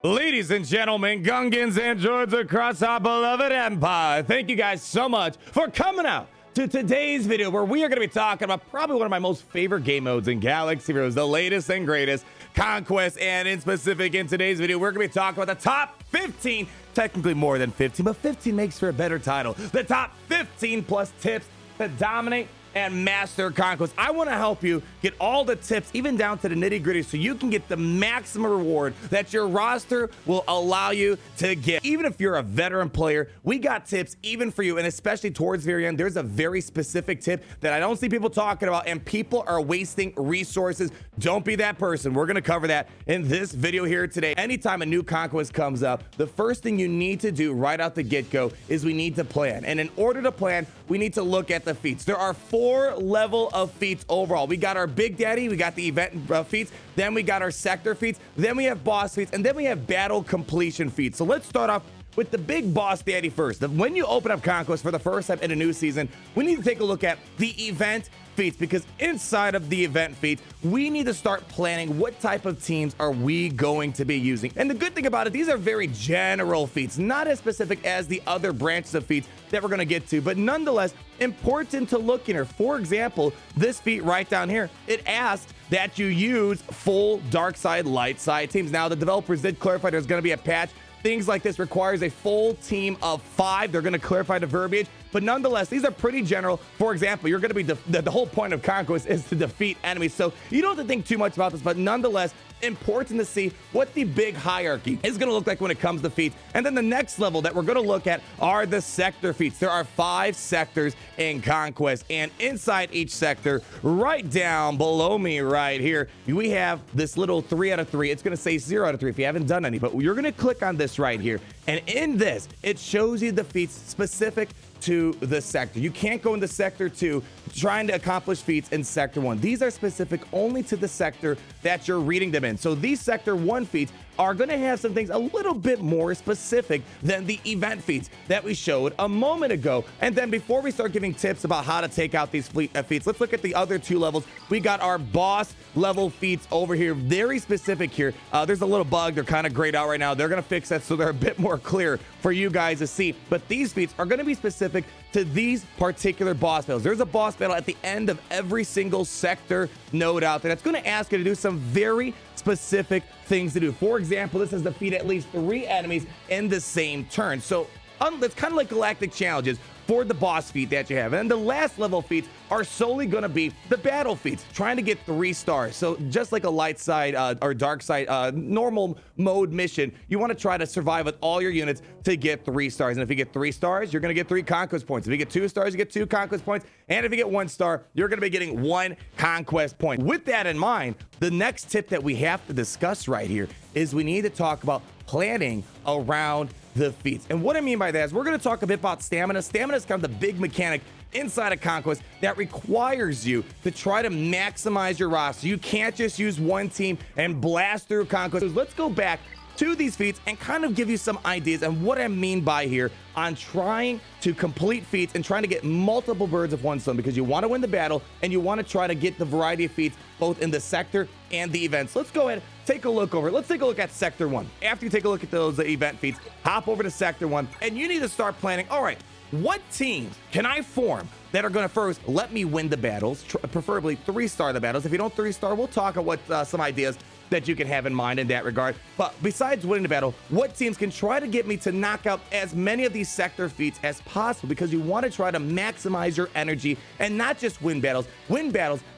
Ladies and gentlemen, Gungans and droids across our beloved empire, thank you guys so much for coming out to today's video where we are going to be talking about probably one of my most favorite game modes in Galaxy Heroes, the latest and greatest, Conquest, and in specific in today's video, we're going to be talking about the top 15, technically more than 15, but 15 makes for a better title, the top 15 plus tips to dominate and master Conquest. I want to help you get all the tips, even down to the nitty gritty, so you can get the maximum reward that your roster will allow you to get. Even if you're a veteran player, we got tips even for you, and especially towards the very end, there's a very specific tip that I don't see people talking about, and people are wasting resources. Don't be that person. We're going to cover that in this video here today. Anytime a new Conquest comes up, the first thing you need to do right out the get-go is we need to plan. And in order to plan, we need to look at the feats. There are 4 level of feats overall. We got our Big Daddy, we got the event feats, then we got our sector feats, then we have boss feats, and then we have battle completion feats. So let's start off with the big boss daddy first. When you open up Conquest for the first time in a new season, we need to take a look at the event feats, because inside of the event feats, we need to start planning what type of teams are we going to be using. And the good thing about it, these are very general feats, not as specific as the other branches of feats that we're going to get to, but nonetheless important to look in here. For example, this feat right down here, it asked that you use full dark side, light side teams. Now the developers did clarify there's going to be a patch. Things like this requires a full team of 5. They're going to clarify the verbiage, but nonetheless, these are pretty general. For example, you're going to be the whole point of Conquest is to defeat enemies, so you don't have to think too much about this, but nonetheless, important to see what the big hierarchy is going to look like when it comes to feats. And then the next level that we're going to look at are the sector feats. There are 5 sectors in Conquest, and inside each sector, right down below me right here, we have this little 3 out of 3. It's going to say 0 out of 3 if you haven't done any, but you're going to click on this right here, and in this, it shows you the feats specific to the sector. You can't go into sector 2 trying to accomplish feats in sector 1. These are specific only to the sector that you're reading them in. So these sector 1 feats are going to have some things a little bit more specific than the event feats that we showed a moment ago. And then before we start giving tips about how to take out these feats, let's look at the other 2 levels. We got our boss level feats over here, very specific here. There's a little bug. They're kind of grayed out right now. They're going to fix that so they're a bit more clear for you guys to see. But these feats are going to be specific to these particular boss battles. There's a boss battle at the end of every single sector node out there that's going to ask you to do some very specific things to do. For example, this is defeat at least 3 enemies in the same turn. So it's kind of like galactic challenges for the boss feat that you have. And the last level feats are solely going to be the battle feats, trying to get 3 stars. So just like a light side or dark side normal mode mission, you want to try to survive with all your units to get 3 stars. And if you get 3 stars, you're going to get 3 Conquest points. If you get 2 stars, you get 2 Conquest points. And if you get 1 star, you're going to be getting 1 Conquest point. With that in mind, the next tip that we have to discuss right here is we need to talk about planning around the feats. And what I mean by that is we're going to talk a bit about stamina. Stamina is kind of the big mechanic inside of Conquest that requires you to try to maximize your roster. You can't just use one team and blast through Conquest. So let's go back to these feats and kind of give you some ideas and what I mean by here on trying to complete feats and trying to get multiple birds of one stone, because you want to win the battle and you want to try to get the variety of feats both in the sector and the events. Let's go ahead, take a look over. Let's take a look at sector 1. After you take a look at those event feats, hop over to sector 1 and you need to start planning. All right, what teams can I form that are going to first let me win the battles, preferably 3-star the battles. If you don't 3-star, we'll talk about what some ideas that you can have in mind in that regard. But besides winning the battle, what teams can try to get me to knock out as many of these sector feats as possible, because you want to try to maximize your energy and not just win battles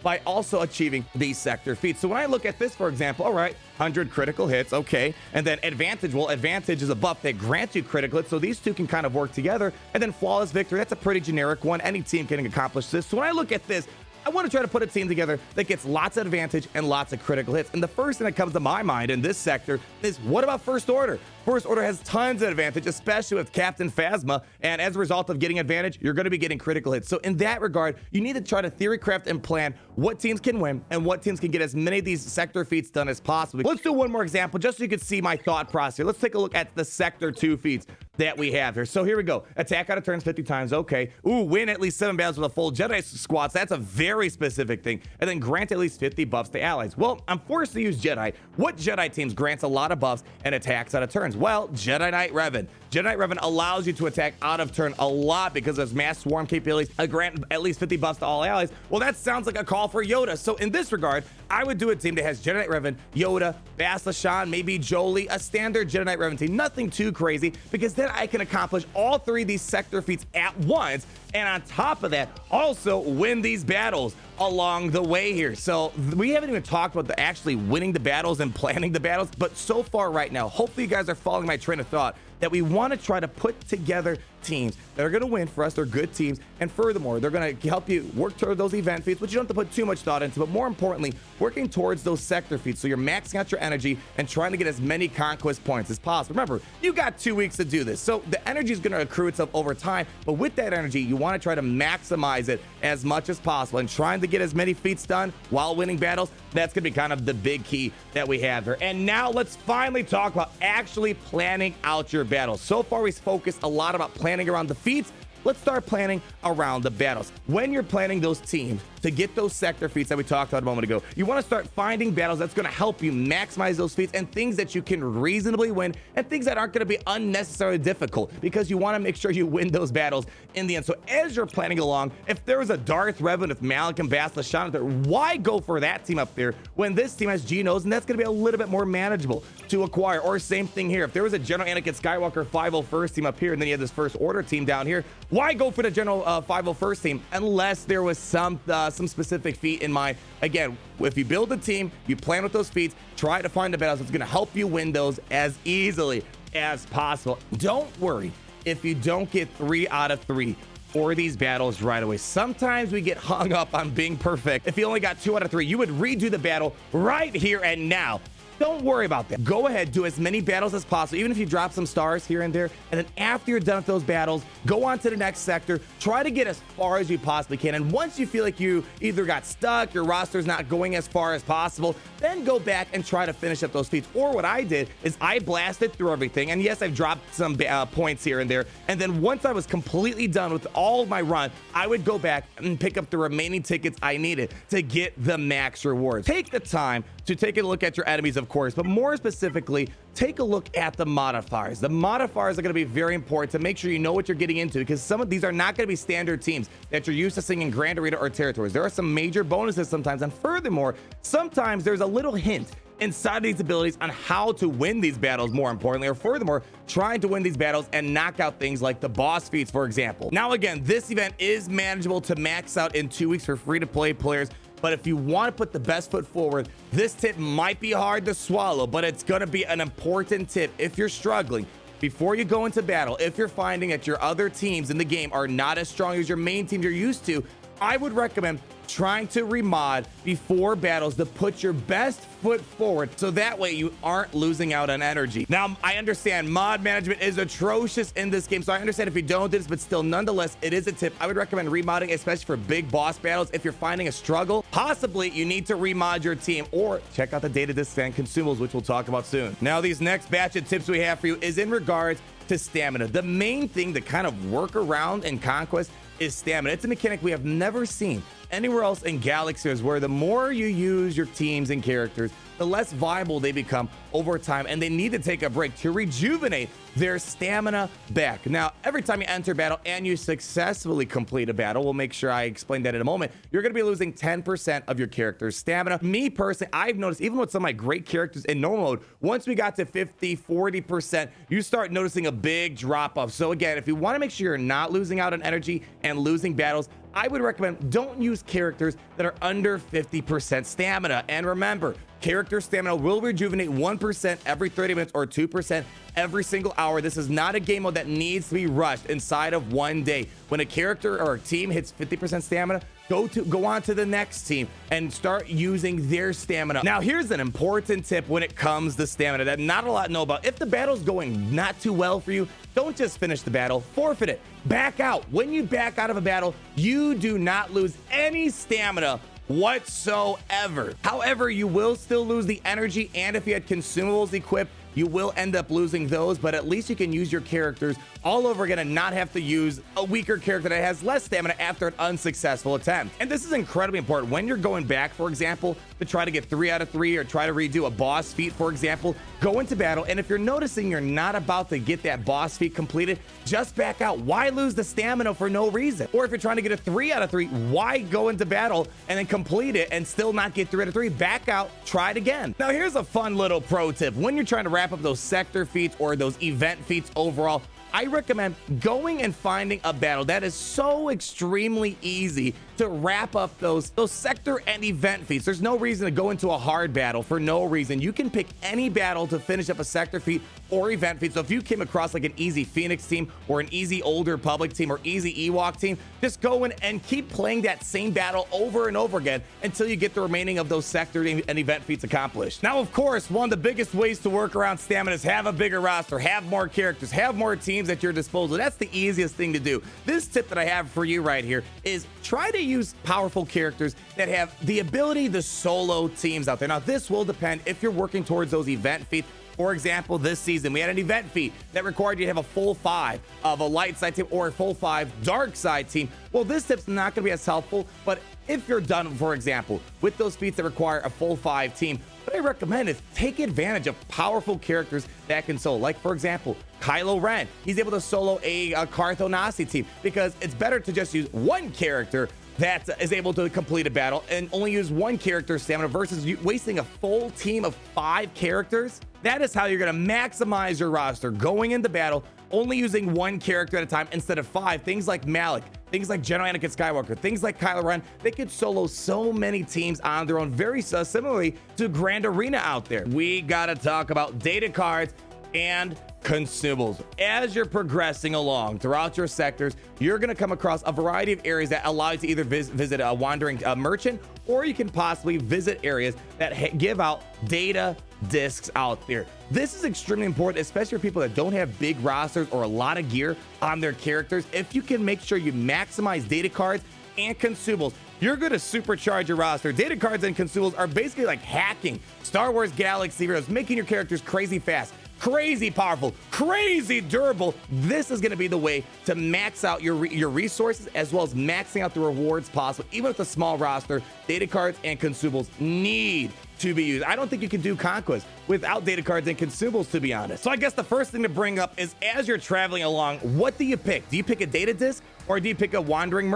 by also achieving these sector feats. So when I look at this, for example, all right, 100 critical hits, okay, and then advantage. Well, advantage is a buff that grants you critical hits, so these two can kind of work together. And then flawless victory, that's a pretty generic one. Any team can accomplish this. So when I look at this, I want to try to put a team together that gets lots of advantage and lots of critical hits. And the first thing that comes to my mind in this sector is, what about First Order? First Order has tons of advantage, especially with Captain Phasma, and as a result of getting advantage, you're going to be getting critical hits. So in that regard, you need to try to theory craft and plan what teams can win and what teams can get as many of these sector feats done as possible. Let's do one more example just so you can see my thought process here. Let's take a look at the sector 2 feats. that we have here. So here we go. Attack out of turns 50 times. Okay. Ooh, win at least 7 battles with a full Jedi squats. That's a very specific thing. And then grant at least 50 buffs to allies. Well, I'm forced to use Jedi. What Jedi teams grants a lot of buffs and attacks out of turns? Well, Jedi Knight Revan. Jedi Knight Revan allows you to attack out of turn a lot because there's mass swarm capabilities. Grant at least 50 buffs to all allies. Well, that sounds like a call for Yoda. So in this regard, I would do a team that has Jedi Knight Revan, Yoda, Bastila, maybe Jolie, a standard Jedi Knight Revan team. Nothing too crazy, because then I can accomplish all 3 of these sector feats at once, and on top of that, also win these battles along the way here. So we haven't even talked about actually winning the battles and planning the battles, but so far right now, hopefully you guys are following my train of thought that we want to try to put together teams that are going to win for us. They're good teams, and furthermore, they're going to help you work toward those event feats, which you don't have to put too much thought into, but more importantly, working towards those sector feats. So you're maxing out your energy and trying to get as many conquest points as possible. Remember, you got 2 weeks to do this, so the energy is going to accrue itself over time, but with that energy, you want to try to maximize it as much as possible, and trying to get as many feats done while winning battles. That's going to be kind of the big key that we have here. And now let's finally talk about actually planning out your battles. So far, we've focused a lot about planning around the feats. Let's start planning around the battles. When you're planning those teams to get those sector feats that we talked about a moment ago, you want to start finding battles that's going to help you maximize those feats and things that you can reasonably win and things that aren't going to be unnecessarily difficult, because you want to make sure you win those battles in the end. So as you're planning along, if there was a Darth Revan with Malik and Bastila there, why go for that team up there when this team has Genos, and that's going to be a little bit more manageable to acquire? Or same thing here. If there was a General Anakin Skywalker 501st team up here, and then you had this First Order team down here, why go for the General 501st team unless there was some specific feat in mind? Again, if you build a team, you plan with those feats, try to find the battles that's going to help you win those as easily as possible. Don't worry if you don't get 3 out of 3 for these battles right away. Sometimes we get hung up on being perfect. If you only got 2 out of 3, you would redo the battle right here and now. Don't worry about that. Go ahead, do as many battles as possible, even if you drop some stars here and there. And then after you're done with those battles, go on to the next sector. Try to get as far as you possibly can. And once you feel like you either got stuck, your roster's not going as far as possible, then go back and try to finish up those feats. Or what I did is I blasted through everything. And yes, I've dropped some points here and there. And then once I was completely done with all of my run, I would go back and pick up the remaining tickets I needed to get the max rewards. Take the time to take a look at your enemies, of course, but more specifically, take a look at the modifiers. The modifiers are going to be very important to make sure you know what you're getting into, because some of these are not going to be standard teams that you're used to seeing in Grand Arena or Territories. There are some major bonuses sometimes, and furthermore, sometimes there's a little hint inside these abilities on how to win these battles, more importantly, or furthermore, trying to win these battles and knock out things like the boss feats, for example. Now, again, this event is manageable to max out in 2 weeks for free-to-play players. But if you want to put the best foot forward, this tip might be hard to swallow, but it's going to be an important tip if you're struggling. Before you go into battle, if you're finding that your other teams in the game are not as strong as your main team you're used to, I would recommend trying to remod before battles to put your best foot forward, so that way you aren't losing out on energy. Now, I understand mod management is atrocious in this game, so I understand if you don't do this, but still, nonetheless, it is a tip. I would recommend remodding, especially for big boss battles. If you're finding a struggle, possibly you need to remod your team, or check out the data disc and consumables, which we'll talk about soon. Now, these next batch of tips we have for you is in regards to stamina. The main thing to kind of work around in Conquest is stamina. It's a mechanic we have never seen anywhere else in Galaxies, where the more you use your teams and characters, the less viable they become over time, and they need to take a break to rejuvenate their stamina back. Now, every time you enter battle and you successfully complete a battle, we'll make sure I explain that in a moment, you're going to be losing 10% of your character's stamina. Me personally, I've noticed, even with some of my great characters in normal mode, once we got to 50, 40%, you start noticing a big drop off. So again, if you want to make sure you're not losing out on energy and losing battles, I would recommend don't use characters that are under 50% stamina. And remember, character stamina will rejuvenate 1% every 30 minutes or 2% every single hour. This is not a game mode that needs to be rushed inside of 1 day. When a character or a team hits 50% stamina, go on to the next team and start using their stamina. Now, here's an important tip when it comes to stamina that not a lot know about. If the battle's going not too well for you, don't just finish the battle, forfeit it. Back out. When you back out of a battle, you do not lose any stamina whatsoever. However, you will still lose the energy, and if you had consumables equipped you will end up losing those, but at least you can use your characters all over again and not have to use a weaker character that has less stamina after an unsuccessful attempt. And this is incredibly important when you're going back, for example, to try to get 3 out of 3 or try to redo a boss feat, for example. Go into battle, and if you're noticing you're not about to get that boss feat completed, just back out. Why lose the stamina for no reason? Or if you're trying to get a 3 out of 3, why go into battle and then complete it and still not get 3 out of 3? Back out, try it again. Now here's a fun little pro tip. When you're trying to wrap up those sector feats or those event feats overall, I recommend going and finding a battle that is so extremely easy to wrap up those sector and event feats. There's no reason to go into a hard battle for no reason. You can pick any battle to finish up a sector feat or event feat. So if you came across like an easy Phoenix team or an easy Old Republic team or easy Ewok team, just go in and keep playing that same battle over and over again until you get the remaining of those sector and event feats accomplished. Now, of course, one of the biggest ways to work around stamina is have a bigger roster, have more characters, have more teams at your disposal. That's the easiest thing to do. This tip that I have for you right here is try to use powerful characters that have the ability to solo teams out there. Now, this will depend if you're working towards those event feats. For example, this season, we had an event feat that required you to have a full 5 of a light side team or a full 5 dark side team. Well, this tip's not going to be as helpful, but if you're done, for example, with those feats that require a full 5 team, what I recommend is take advantage of powerful characters that can solo. Like, for example, Kylo Ren. He's able to solo a Cartho Nasi team because it's better to just use one character that is able to complete a battle and only use one character stamina versus wasting a full team of 5 characters. That is how you're going to maximize your roster going into battle, only using one character at a time instead of 5. Things like Malik, things like General Anakin Skywalker, things like Kylo Ren, they could solo so many teams on their own, very similarly to Grand Arena out there. We got to talk about data cards and consumables. As you're progressing along throughout your sectors, you're going to come across a variety of areas that allow you to either visit a wandering merchant, or you can possibly visit areas that give out data discs out there. This is extremely important, especially for people that don't have big rosters or a lot of gear on their characters. If you can make sure you maximize data cards and consumables, you're going to supercharge your roster. Data cards and consumables are basically like hacking Star Wars Galaxy Heroes, making your characters crazy fast, crazy powerful, crazy durable. This is going to be the way to max out your resources as well as maxing out the rewards possible. Even with a small roster, data cards and consumables need to be used. I don't think you can do Conquest without data cards and consumables, to be honest. So I guess the first thing to bring up is, as you're traveling along, what do you pick? Do you pick a data disc or do you pick a wandering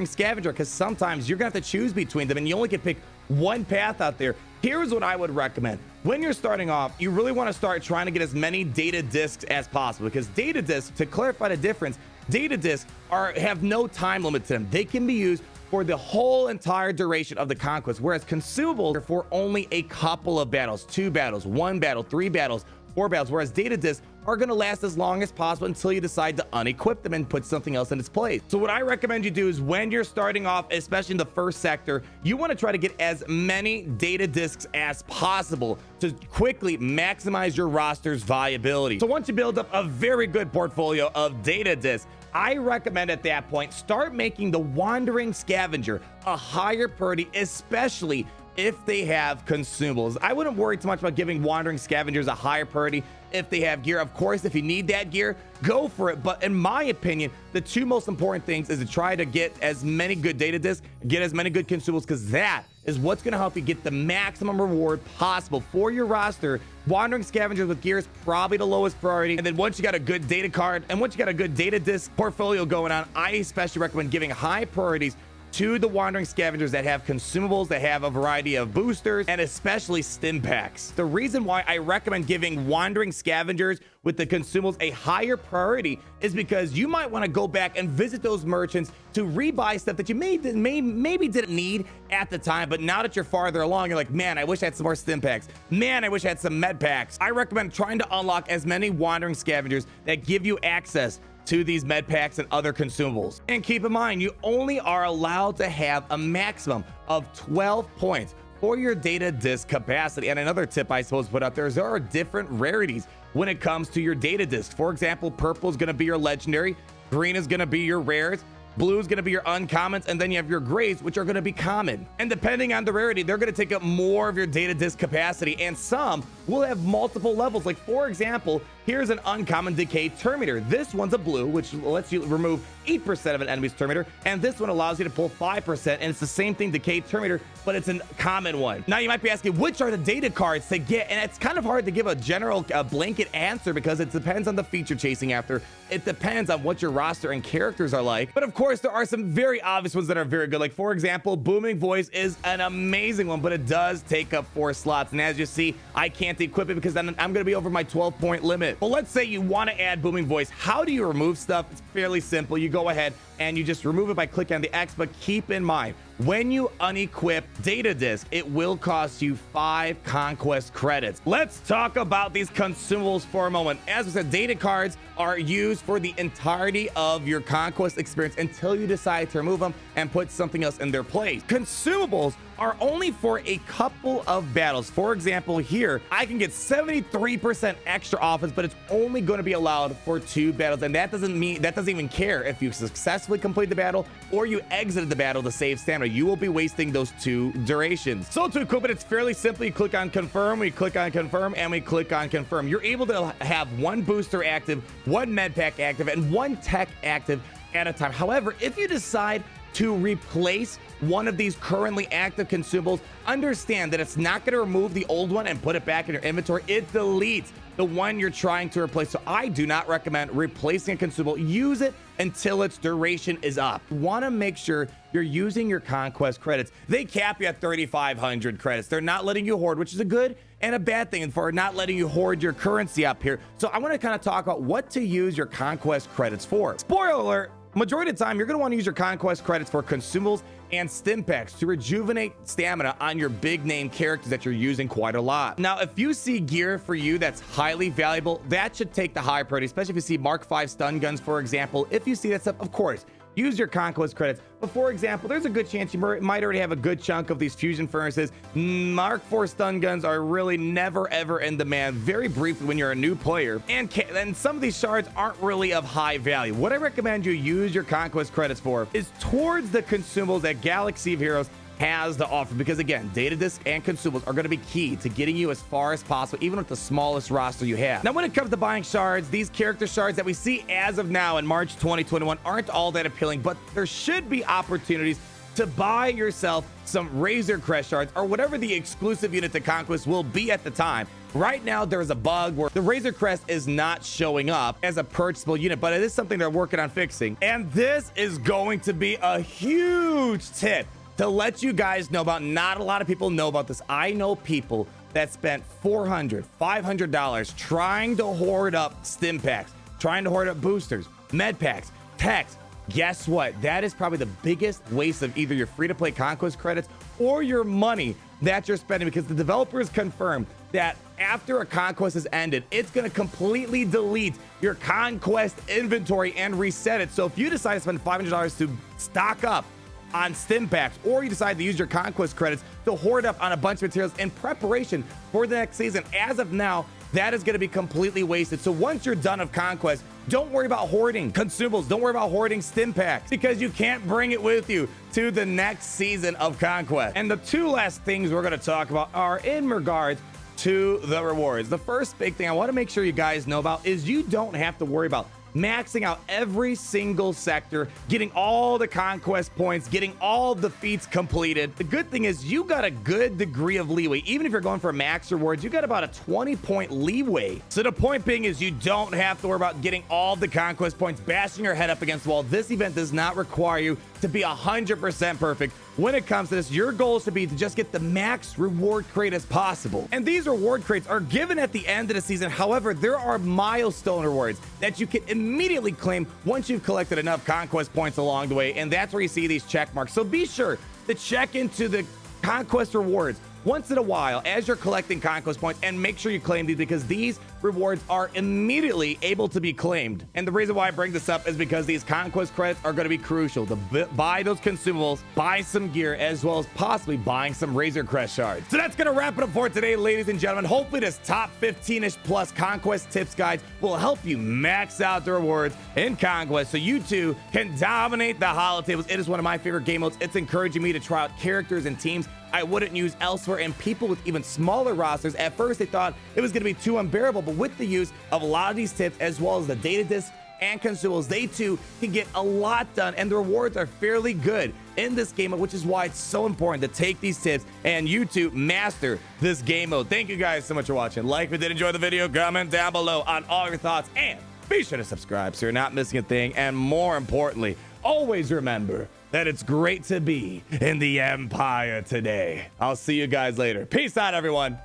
scavenger? Because sometimes you're gonna have to choose between them and you only can pick one path out there. Here's what I would recommend. When you're starting off, you really want to start trying to get as many data discs as possible, because data discs, to clarify the difference, data discs have no time limit to them. They can be used for the whole entire duration of the conquest, whereas consumables are for only a couple of battles, 2 battles, 1 battle, 3 battles, 4 battles, whereas data discs are going to last as long as possible until you decide to unequip them and put something else in its place. So what I recommend you do is, when you're starting off, especially in the first sector, you want to try to get as many data discs as possible to quickly maximize your roster's viability. So once you build up a very good portfolio of data discs, I recommend at that point, start making the Wandering Scavenger a higher priority, especially if they have consumables. I wouldn't worry too much about giving Wandering Scavengers a higher priority if they have gear. Of course, if you need that gear, go for it. But in my opinion, the 2 most important things is to try to get as many good data discs, get as many good consumables, because that is what's going to help you get the maximum reward possible for your roster. Wandering Scavengers with gear is probably the lowest priority. And then once you got a good data card and once you got a good data disc portfolio going on, I especially recommend giving high priorities to the Wandering Scavengers that have consumables, that have a variety of boosters, and especially stim packs. The reason why I recommend giving Wandering Scavengers with the consumables a higher priority is because you might want to go back and visit those merchants to rebuy stuff that you maybe didn't need at the time, but now that you're farther along, you're like, man, I wish I had some more stim packs. Man, I wish I had some med packs. I recommend trying to unlock as many Wandering Scavengers that give you access to these med packs and other consumables. And keep in mind, you only are allowed to have a maximum of 12 points for your data disc capacity. And another tip I suppose to put out there is there are different rarities when it comes to your data disc. For example, purple is going to be your legendary, green is going to be your rares, Blue is going to be your uncommons, and then you have your grays, which are going to be common. And depending on the rarity, they're going to take up more of your data disk capacity, and some will have multiple levels. Like, for example, here's an uncommon Decay Terminator. This one's a blue, which lets you remove 8% of an enemy's Terminator, and this one allows you to pull 5%, and it's the same thing, Decay Terminator, but it's a common one. Now, you might be asking, which are the data cards to get? And it's kind of hard to give a general blanket answer because it depends on the feat you're chasing after. It depends on what your roster and characters are like. But of course, there are some very obvious ones that are very good. Like, for example, Booming Voice is an amazing one, but it does take up 4 slots. And as you see, I can't equip it because then I'm going to be over my 12-point limit. But let's say you want to add Booming Voice. How do you remove stuff? It's fairly simple. You go ahead and you just remove it by clicking on the X, but keep in mind, when you unequip data disk, it will cost you 5 conquest credits. Let's talk about these consumables for a moment. As I said, data cards are used for the entirety of your conquest experience until you decide to remove them and put something else in their place. Consumables are only for a couple of battles. For example, here, I can get 73% extra offense, but it's only going to be allowed for 2 battles. And that doesn't even care if you successfully complete the battle or you exited the battle to save stamina. You will be wasting those 2 durations. So to equip it, it's fairly simple. You click on confirm, we click on confirm, and we click on confirm. You're able to have 1 booster active, 1 med pack active, and 1 tech active at a time. However, if you decide to replace one of these currently active consumables, understand that it's not going to remove the old one and put it back in your inventory. It deletes the one you're trying to replace. So I do not recommend replacing a consumable. Use it until its duration is up. You want to make sure you're using your conquest credits. They cap you at 3,500 credits. They're not letting you hoard, which is a good and a bad thing for not letting you hoard your currency up here. So I want to kind of talk about what to use your conquest credits for. Spoiler alert, majority of the time, you're going to want to use your conquest credits for consumables and stim packs to rejuvenate stamina on your big name characters that you're using quite a lot. Now, if you see gear for you that's highly valuable, that should take the high priority, especially if you see Mark 5 stun guns, for example. If you see that stuff, of course, use your conquest credits. But for example, there's a good chance you might already have a good chunk of these fusion furnaces. Mark 4 stun guns are really never ever in demand, very briefly when you're a new player, and some of these shards aren't really of high value. What I recommend you use your conquest credits for is towards the consumables that Galaxy of Heroes has to offer, because again, data disk and consumables are going to be key to getting you as far as possible, even with the smallest roster you have. Now, when it comes to buying shards, these character shards that we see as of now in March 2021 aren't all that appealing, but there should be opportunities to buy yourself some Razor Crest shards or whatever the exclusive unit to Conquest will be at the time. Right now, there's a bug where the Razor Crest is not showing up as a purchasable unit, but it is something they're working on fixing. And this is going to be a huge tip to let you guys know about. Not a lot of people know about this. I know people that spent $400, $500 trying to hoard up stim packs, trying to hoard up boosters, med packs, techs. Guess what? That is probably the biggest waste of either your free-to-play conquest credits or your money that you're spending, because the developers confirm that after a conquest is ended, it's going to completely delete your conquest inventory and reset it. So if you decide to spend $500 to stock up on stim packs, or you decide to use your conquest credits to hoard up on a bunch of materials in preparation for the next season, as of now, that is going to be completely wasted. So once you're done of conquest, don't worry about hoarding consumables. Don't worry about hoarding stim packs, because you can't bring it with you to the next season of conquest. And the 2 last things we're going to talk about are in regards to the rewards. The first big thing I want to make sure you guys know about is you don't have to worry about maxing out every single sector, getting all the conquest points, getting all the feats completed. The good thing is you got a good degree of leeway. Even if you're going for max rewards, you got about a 20-point leeway. So the point being is you don't have to worry about getting all the conquest points, bashing your head up against the wall. This event does not require you to be 100% perfect. When it comes to this, your goal is to just get the max reward crate as possible. And these reward crates are given at the end of the season. However, there are milestone rewards that you can immediately claim once you've collected enough conquest points along the way. And that's where you see these check marks. So be sure to check into the conquest rewards once in a while as you're collecting conquest points, and make sure you claim these, because these rewards are immediately able to be claimed. And the reason why I bring this up is because these Conquest Credits are going to be crucial to buy those consumables, buy some gear, as well as possibly buying some Razor Crest shards. So that's going to wrap it up for today, ladies and gentlemen. Hopefully this top 15-ish plus Conquest tips guides will help you max out the rewards in Conquest so you too can dominate the holotables. It is one of my favorite game modes. It's encouraging me to try out characters and teams I wouldn't use elsewhere, and people with even smaller rosters, at first they thought it was going to be too unbearable, but with the use of a lot of these tips as well as the data disc and consumables, they too can get a lot done, and the rewards are fairly good in this game mode, which is why it's so important to take these tips and you too master this game mode. Thank you guys so much for watching. Like if you did enjoy the video, comment down below on all your thoughts, and be sure to subscribe so you're not missing a thing. And more importantly, always remember that it's great to be in the Empire today. I'll see you guys later. Peace out, everyone.